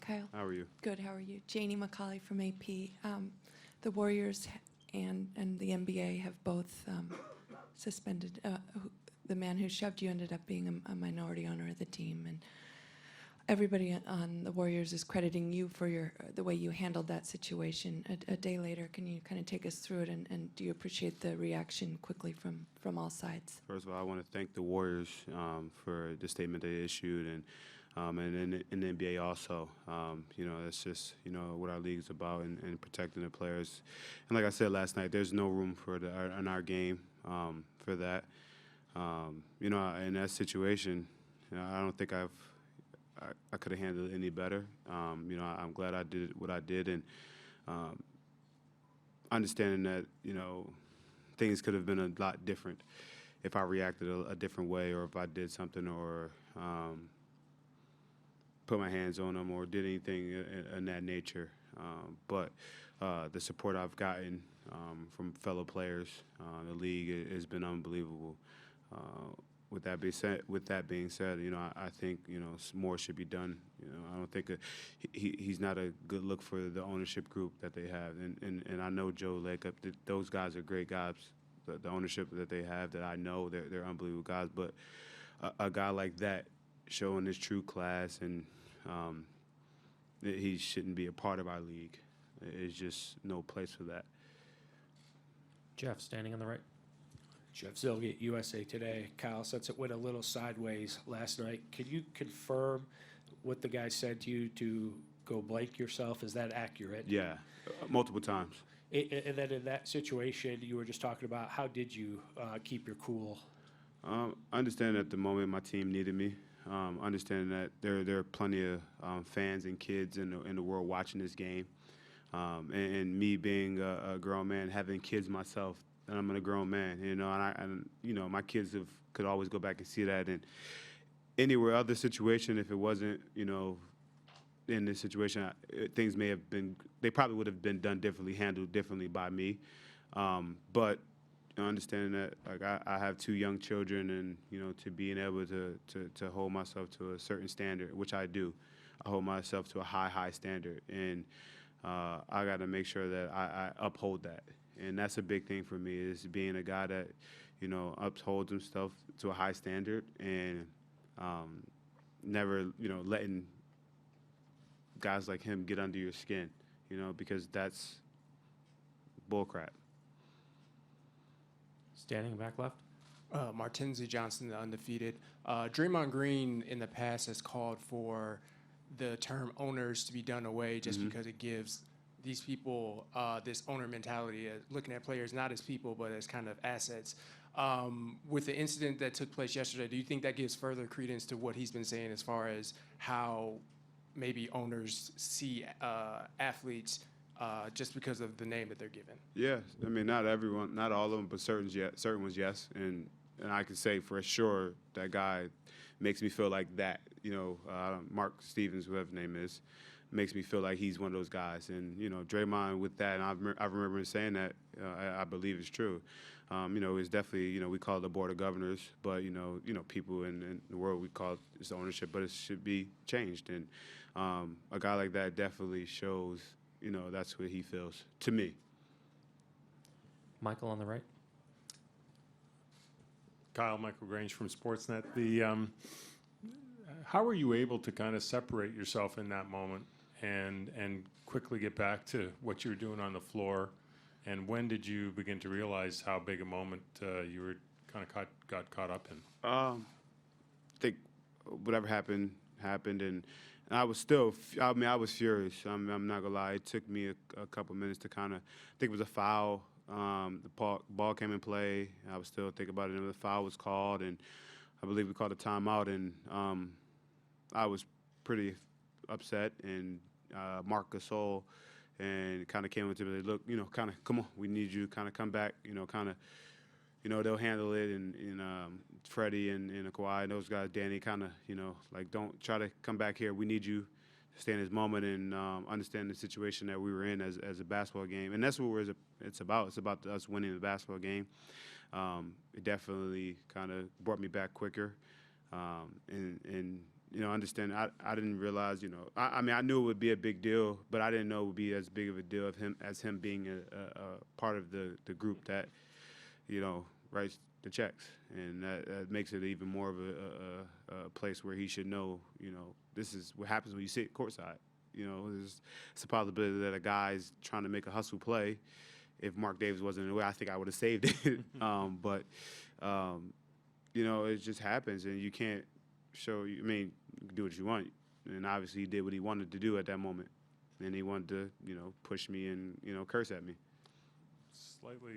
Kyle. How are you? Good. How are you? Janie McCauley from AP. The Warriors and the NBA have both suspended. The man who shoved you ended up being a minority owner of the team, and everybody on the Warriors is crediting you for the way you handled that situation. A day later, can you kind of take us through it, and do you appreciate the reaction quickly from all sides? First of all, I want to thank the Warriors for the statement they issued, and in the NBA also. That's just what our league's about, and protecting the players. And like I said last night, there's no room for in our game for that. In that situation, I don't think I could have handled it any better. I'm glad I did what I did, and understanding that things could have been a lot different if I reacted a different way, or if I did something, or put my hands on them, or did anything in that nature. But the support I've gotten from fellow players, the league has been unbelievable. With that being said, I think more should be done. I don't think he's not a good look for the ownership group that they have, and I know Joe Lacob. Those guys are great guys. The ownership that they have, that I know, they're unbelievable guys. But a guy like that, showing his true class, and he shouldn't be a part of our league. There's just no place for that. Jeff, standing on the right. Jeff Zilgate, USA Today. Kyle, since it went a little sideways last night, could you confirm what the guy said to you to go blank yourself? Is that accurate? Yeah, multiple times. And then in that situation you were just talking about, how did you keep your cool? Understanding at the moment my team needed me. Understanding that there are plenty of fans and kids in the world watching this game. And me being a grown man, having kids myself, and I'm a grown man, and my kids could always go back and see that. And anywhere other situation, if it wasn't, in this situation, things they probably would have been done differently, handled differently by me. But understanding that, like, I have 2 young children, and to being able to hold myself to a certain standard, which I do. I hold myself to a high standard, and I got to make sure that I uphold that. And that's a big thing for me, is being a guy that, upholds himself to a high standard, and never, letting guys like him get under your skin, because that's bullcrap. Standing back left. Martinzi Johnson, the undefeated. Draymond Green in the past has called for the term owners to be done away, just because it gives these people this owner mentality, looking at players not as people but as kind of assets. With the incident that took place yesterday, do you think that gives further credence to what he's been saying as far as how maybe owners see athletes just because of the name that they're given? Yeah, I mean, not everyone, not all of them, but certain ones, yes. And I can say for sure that guy makes me feel like that. Mark Stevens, whoever his name is, makes me feel like he's one of those guys. And Draymond with that, and I remember him saying that. I believe it's true. It's definitely, we call it the board of governors, but people in the world, we call it ownership, but it should be changed. And a guy like that definitely shows, that's what he feels to me. Michael on the right. Kyle, Michael Grange from Sportsnet. How were you able to kind of separate yourself in that moment and quickly get back to what you were doing on the floor? And when did you begin to realize how big a moment you were kind of got caught up in? I think whatever happened, and I was still, I was furious. I'm not gonna lie. It took me a couple minutes to kind of, I think it was a foul. The ball came in play. I was still thinking about it. And the foul was called, and I believe we called a timeout. And I was pretty upset. And Marc Gasol and kind of came into me. Look, kind of, come on, we need you. Kind of come back. Kind of, they'll handle it. And Freddie and Kawhi and those guys, Danny, kind of, like, don't try to come back here. We need you to stay in this moment and understand the situation that we were in as a basketball game. And that's what it's about. It's about us winning the basketball game. It definitely kind of brought me back quicker. And understand. I didn't realize, I mean, I knew it would be a big deal, but I didn't know it would be as big of a deal of him being a part of the group that, writes the checks, and that makes it even more of a place where he should know, this is what happens when you sit courtside. It's a possibility that a guy's trying to make a hustle play. If Mark Davis wasn't in the way, I think I would have saved it. But it just happens, and you can't show. I mean, you can do what you want, and obviously he did what he wanted to do at that moment, and he wanted to, push me and curse at me. Slightly